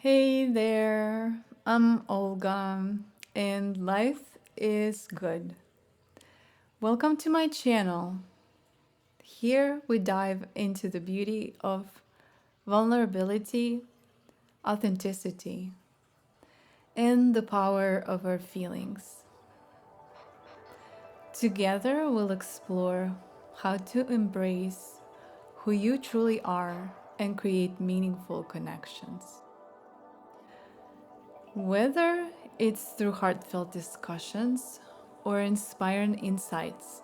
Hey there, I'm Olga, and life is good. Welcome to my channel. Here we dive into the beauty of vulnerability, authenticity, and the power of our feelings. Together we'll explore how to embrace who you truly are and create meaningful connections. Whether it's through heartfelt discussions or inspiring insights,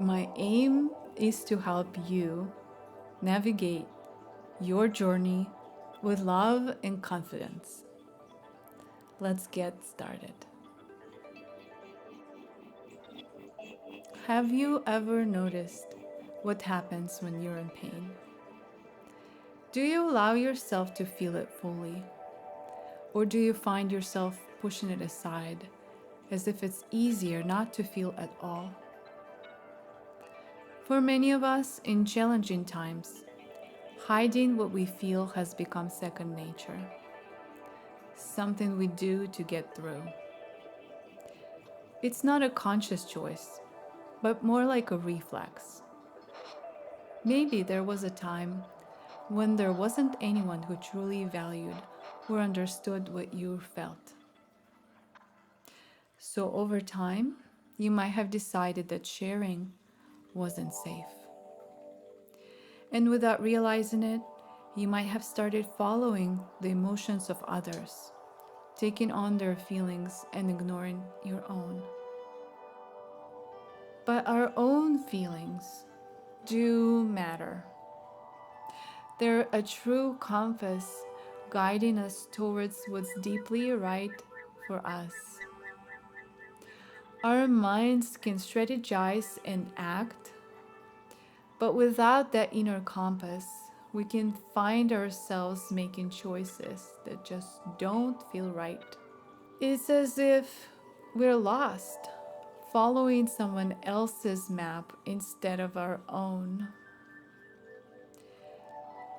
my aim is to help you navigate your journey with love and confidence. Let's get started. Have you ever noticed what happens when you're in pain? Do you allow yourself to feel it fully? Or do you find yourself pushing it aside as if it's easier not to feel at all? For many of us in challenging times, hiding what we feel has become second nature, something we do to get through. It's not a conscious choice, but more like a reflex. Maybe there was a time when there wasn't anyone who truly valued or understood what you felt. So over time, you might have decided that sharing wasn't safe. And without realizing it, you might have started following the emotions of others, taking on their feelings and ignoring your own. But our own feelings do matter. They're a true compass guiding us towards what's deeply right for us. Our minds can strategize and act, but without that inner compass, we can find ourselves making choices that just don't feel right. It's as if we're lost, following someone else's map instead of our own.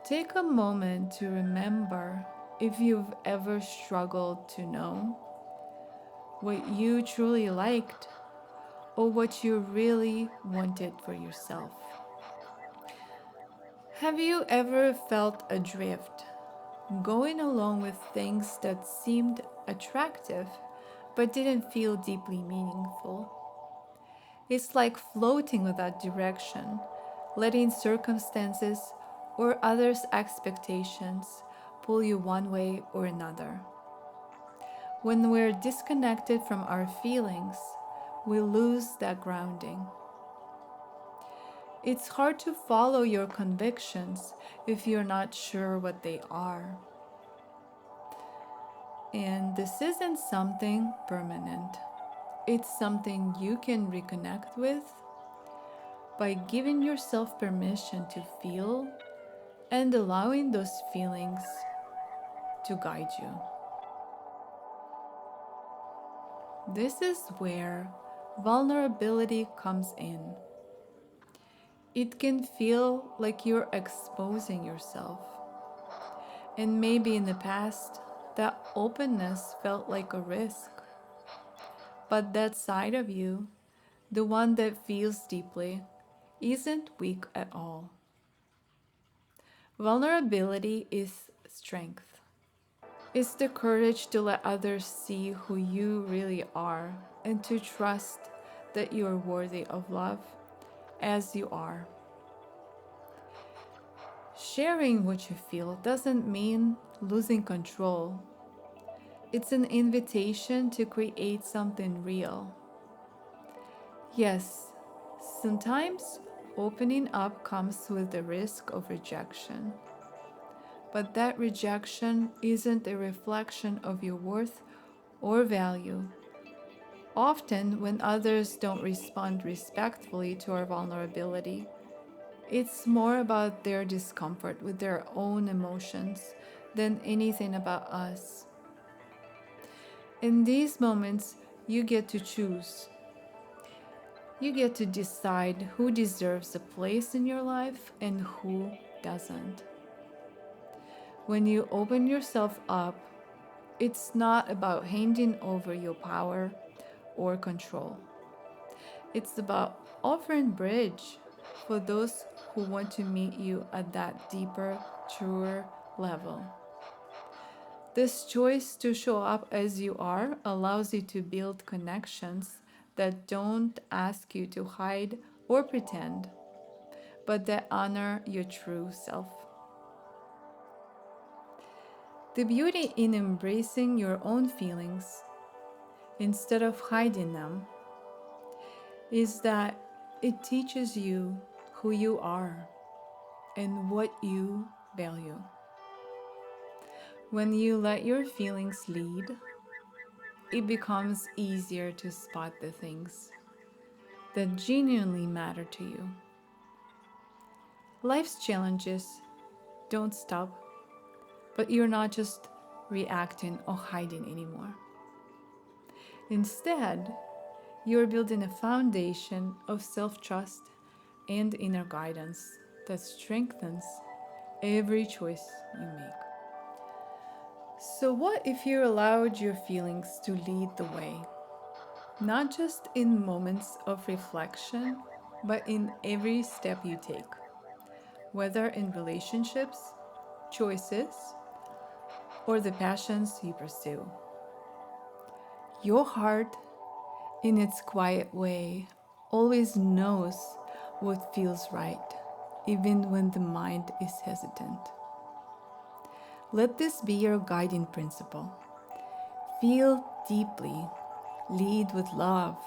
Take a moment to remember if you've ever struggled to know what you truly liked or what you really wanted for yourself. Have you ever felt adrift, going along with things that seemed attractive but didn't feel deeply meaningful? It's like floating without direction, letting circumstances or others' expectations pull you one way or another. When we're disconnected from our feelings, we lose that grounding. It's hard to follow your convictions if you're not sure what they are. And this isn't something permanent. It's something you can reconnect with by giving yourself permission to feel and allowing those feelings to guide you. This is where vulnerability comes in. It can feel like you're exposing yourself. And maybe in the past, that openness felt like a risk. But that side of you, the one that feels deeply, isn't weak at all. Vulnerability is strength. It's the courage to let others see who you really are and to trust that you are worthy of love as you are. Sharing what you feel doesn't mean losing control. It's an invitation to create something real. Yes, sometimes opening up comes with the risk of rejection, but that rejection isn't a reflection of your worth or value. Often, when others don't respond respectfully to our vulnerability, it's more about their discomfort with their own emotions than anything about us. In these moments, you get to choose. You get to decide who deserves a place in your life and who doesn't. When you open yourself up, it's not about handing over your power or control. It's about offering bridge for those who want to meet you at that deeper, truer level. This choice to show up as you are allows you to build connections that don't ask you to hide or pretend, but that honor your true self. The beauty in embracing your own feelings instead of hiding them is that it teaches you who you are and what you value. When you let your feelings lead, it becomes easier to spot the things that genuinely matter to you. Life's challenges don't stop, but you're not just reacting or hiding anymore. Instead, you're building a foundation of self trust and inner guidance that strengthens every choice you make. So, what if you allowed your feelings to lead the way? Not just in moments of reflection, but in every step you take, whether in relationships, choices, or the passions you pursue. Your heart, in its quiet way, always knows what feels right, even when the mind is hesitant. Let this be your guiding principle. Feel deeply, lead with love,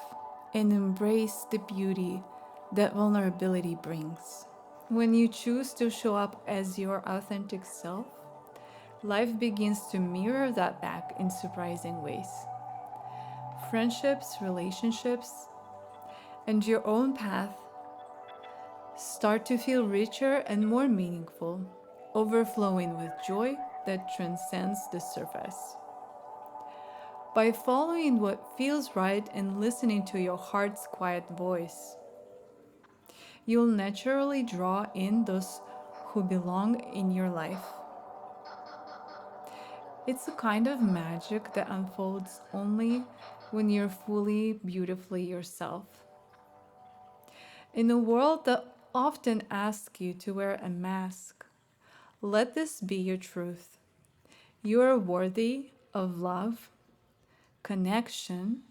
and embrace the beauty that vulnerability brings. When you choose to show up as your authentic self, life begins to mirror that back in surprising ways. Friendships, relationships, and your own path start to feel richer and more meaningful, overflowing with joy that transcends the surface. By following what feels right and listening to your heart's quiet voice, you'll naturally draw in those who belong in your life. It's a kind of magic that unfolds only when you're fully, beautifully yourself. In a world that often asks you to wear a mask, let this be your truth. You are worthy of love, connection,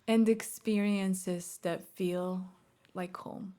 and experiences that feel like home.